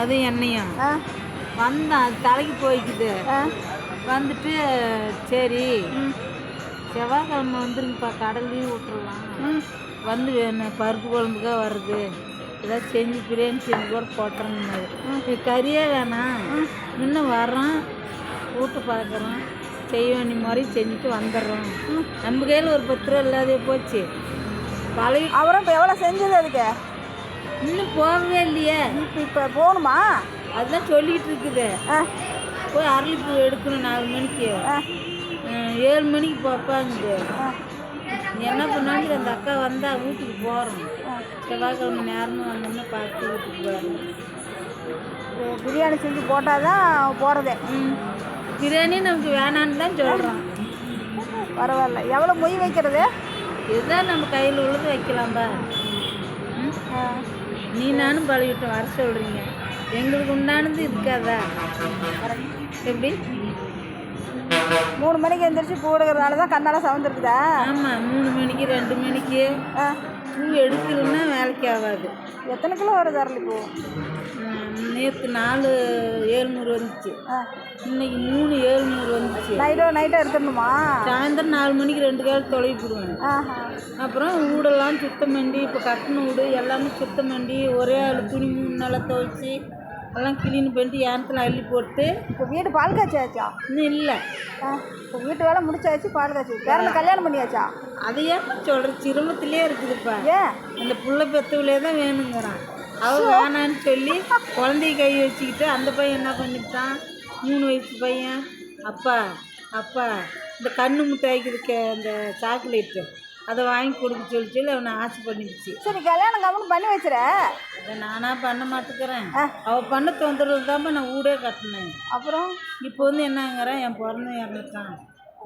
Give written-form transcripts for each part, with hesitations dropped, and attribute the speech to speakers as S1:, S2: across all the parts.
S1: அது எண்ணெயும் வந்தான். அது தலைக்கு போய்க்குது. வந்துட்டு சரி செவ்வாய்க்கிழமை வந்துருங்கப்பா, கடல் லீவ் விட்டுறலாம். வந்து வேணும் பருப்பு குழம்புக்காக வருது, ஏதாவது செஞ்சு பிரியாணி செஞ்சு கூட போட்டுறேன்னாரு. கறியே வேணாம், இன்னும் வர்றோம், வீட்டு பார்க்குறோம், செய்ய வேண்டிய மாதிரி செஞ்சுட்டு வந்துடுறோம். நம்ம கையில் ஒரு 10 ரூபா இல்லாதே போச்சு. பழைய
S2: அவரும் இப்போ எவ்வளோ செஞ்சது அதுக்கு?
S1: இன்னும் போகவே இல்லையே.
S2: இப்போ போகணுமா?
S1: அதுதான் சொல்லிகிட்டு இருக்குது. போய் அரளிப்பூ எடுக்கணும் 4 மணிக்கு. 7 மணிக்கு பார்ப்பாங்க. என்ன பண்ணாலும் அந்த அக்கா வந்தால் வீட்டுக்கு போகிறோம். செவ்வாய்க்கிழமை நேரமும் வந்தோம்னா பார்த்து வீட்டுக்கு போகிறோம்.
S2: பிரியாணி செஞ்சு போட்டால் தான் போகிறதே.
S1: பிரியாணி நமக்கு வேணான்னு தான் சொல்கிறோம்.
S2: பரவாயில்ல. எவ்வளோ மொய் வைக்கிறது?
S1: இதுதான் நம்ம கையில் உள்ளது வைக்கலாம்பா. நீ நானும் பழகிட்டோம், வர சொல்கிறீங்க. எங்களுக்கு உண்டானது இருக்காதா? எப்படி
S2: 3 மணிக்கு எழுந்திரிச்சு பூ எடுக்கிறதுனால தான் கண்ணால் சவுந்துருக்குதா?
S1: ஆமாம், 3 மணிக்கு 2 மணிக்கு பூ எடுக்கலன்னா வேலைக்கு ஆகாது.
S2: எத்தனை கிலோ வருது அரளிப்பூ?
S1: நேற்று 4 700 வந்துச்சு. இன்னைக்கு 3 700 வந்துச்சு.
S2: நைட்டாக எடுத்துடணுமா?
S1: சாயந்தரம் 4 மணிக்கு 2 கால் தொலைவி போடுவேன். அப்புறம் வீடெல்லாம் சுத்தம் பண்ணி, இப்போ கட்டின வீடு எல்லாமே சுத்தம் பண்ணி, ஒரே ஆள் துணி 3 நாளாக துவைச்சி எல்லாம் கிளீன் பண்ணிட்டு ஏனத்தில் அள்ளி போட்டு.
S2: இப்போ வீடு பால் காய்ச்சாச்சா?
S1: இன்னும் இல்லை.
S2: இப்போ வீட்டு வேலை முடிச்சாச்சு, பால் காய்ச்சி. வேறு கல்யாணம் பண்ணியாச்சா?
S1: அதையே சொல்கிற சிரமத்திலே இருக்குதுப்பா.
S2: ஏன்
S1: அந்த புள்ள பெத்தவிலே தான் வேணுங்கிறான். அவன் வேணான்னு சொல்லி குழந்தைய கை வச்சுக்கிட்டு அந்த பையன் என்ன பண்ணிவிட்டான், 3 வயசு பையன், அப்பா அப்பா இந்த கண்ணு முட்டாய்க்கு அந்த சாக்லேட்டு அதை வாங்கி கொடுக்க சொல்லி அவனை ஆசை பண்ணிடுச்சு.
S2: சரி, கல்யாணம் கம்மனு பண்ணி வச்சுற.
S1: அதை நானாக பண்ண மாட்டேக்கிறேன். அவள் பண்ண தொந்தரவு தான் நான் வீடே கட்டினேன்.
S2: அப்புறம்
S1: இப்போ வந்து என்னங்கிறேன், என் பிறந்த இறந்துட்டான்,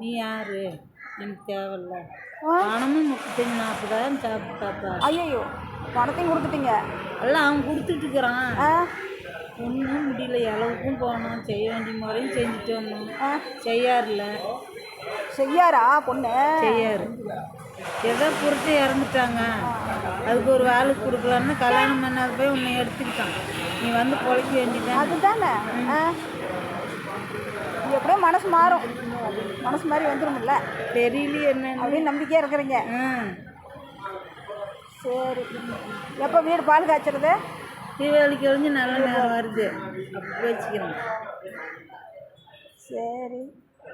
S1: நீ யார், எனக்கு தேவையில்ல, பணமும் 35-40,000 சாப்பிட்டாப்பா.
S2: ஐயோ, பணத்தையும் கொடுத்துட்டீங்க?
S1: எல்லாம் அவன் கொடுத்துட்டுருக்குறான். ஒன்றும் முடியல, அளவுக்கும் போனோம், செய்ய வேண்டிய முறையும் செஞ்சுட்டு வந்தோம். செய்யாருல.
S2: செய்யாரா பொண்ணு?
S1: செய்யாரு. ஏதோ பொறுத்து இறந்துட்டாங்க, அதுக்கு ஒரு வேலைக்கு கொடுக்கலான்னு கல்யாணம் பண்ணாத போய் உன்னை எடுத்துக்கிட்டான். நீ வந்து பொழைக்க வேண்டியதான்.
S2: அதுதானே. எப்படியும் மனசு மாறும், மனசு மாதிரி வந்துடும்ல.
S1: தெரியலையே என்ன
S2: அப்படின்னு நம்பிக்கையாக இருக்கிறீங்க. சரி, எப்போ வீடு பால் காய்ச்சறது?
S1: தீபாவளிக்கு வந்து நல்ல நேரம் வருது, அப்போ வச்சுக்கிறேன்.
S2: சரி,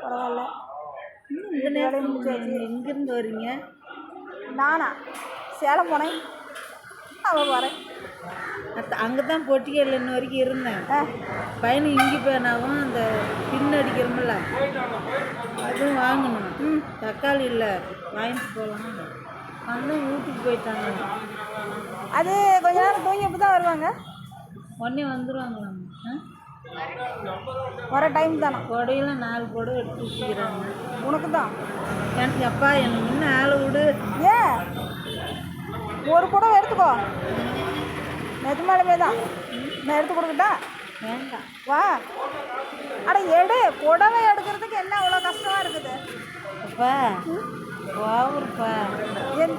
S2: பரவாயில்ல.
S1: இந்த நேரம் எங்கேருந்து வரீங்க?
S2: நானா சேலம் போனேன், அவள் வரேன்.
S1: அங்கே தான் பொட்டிக்கல் இன்ன வரைக்கும் இருந்தேன். பையனுக்கு இங்கி பேனாவும் அந்த பின் அடிக்கிறோம்ல அதுவும் வாங்கணும். தக்காளி இல்லை, வாங்கிட்டு போகலாம். வந்து வீட்டுக்கு போயிட்டாங்க.
S2: அது கொஞ்ச நேரம் தூங்கி அப்போ தான் வருவாங்க.
S1: உடனே வந்துடுவாங்களாம்.
S2: வர டைம் தானே.
S1: புடவையெல்லாம் 4 புடவை எடுத்து வச்சுக்கிறாங்க.
S2: உனக்கு தான்?
S1: எனக்கு அப்பா எனக்கு இன்னும் ஆளை விடு.
S2: ஏன் ஒரு புடவை எடுத்துக்கோ, நிஜமாலுமே தான். நான் எடுத்து கொடுக்கட்டா?
S1: வேண்டாம்,
S2: வா. அட எடு, புடவை எடுக்கிறதுக்கு என்ன அவ்வளோ கஷ்டமாக இருக்குது?
S1: அப்பா ஓவருப்பா.
S2: என்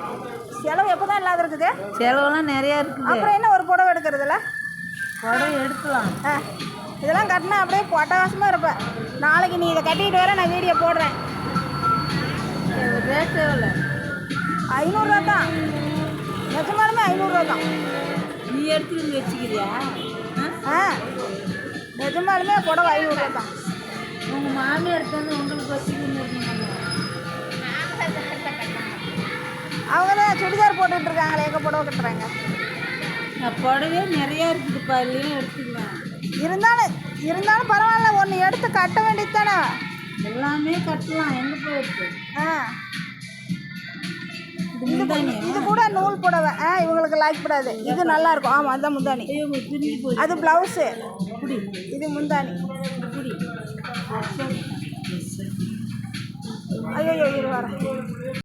S2: செலவு எப்போ தான் இல்லாத இருக்குது?
S1: செலவெல்லாம் நிறையா இருக்குது.
S2: அப்புறம் என்ன ஒரு புடவை எடுக்கிறதுல?
S1: புடவை எடுக்கலாம்.
S2: இதெல்லாம் கட்டினா அப்படியே அட்டகாசமாக இருப்பேன். நாளைக்கு நீ இதை கட்டிக்கிட்டு வர, நான் வீடியோ போடுறேன்.
S1: ரேட் எவ்வளோ?
S2: 500 ரூபா தான். நிஜமாலுமே 500 ரூபா தான்.
S1: நீ எடுத்துக்கிட்டு வச்சுக்கிறியா?
S2: நிஜமாலுமே புடவை 500 ரூபா தான்.
S1: உங்கள் மாமியார் எடுத்து வந்து உங்களுக்கு வச்சுக்கிட்டு இருக்கீங்க.
S2: அவங்க தான் சுடிதார் போட்டுக்கிட்டு இருக்காங்களே, எங்கள் புடவை கட்டுறாங்க.
S1: புடவே நிறையா இருக்குதுப்பா, இல்லையும் எடுத்துக்கலாம்.
S2: இருந்தாலும் பரவாயில்ல, ஒன்று எடுத்து கட்ட வேண்டியது தானே.
S1: எல்லாமே கட்டலாம், எங்கே போயிருக்கு.
S2: இது கூட நூல் புடவை, இவங்களுக்கு லைக் படாது. இது நல்லா இருக்கும். ஆமாம், அதுதான் முந்தானி. அது ப்ளவுஸு, இது முந்தானி. ஐயோ, இரு வரேன்.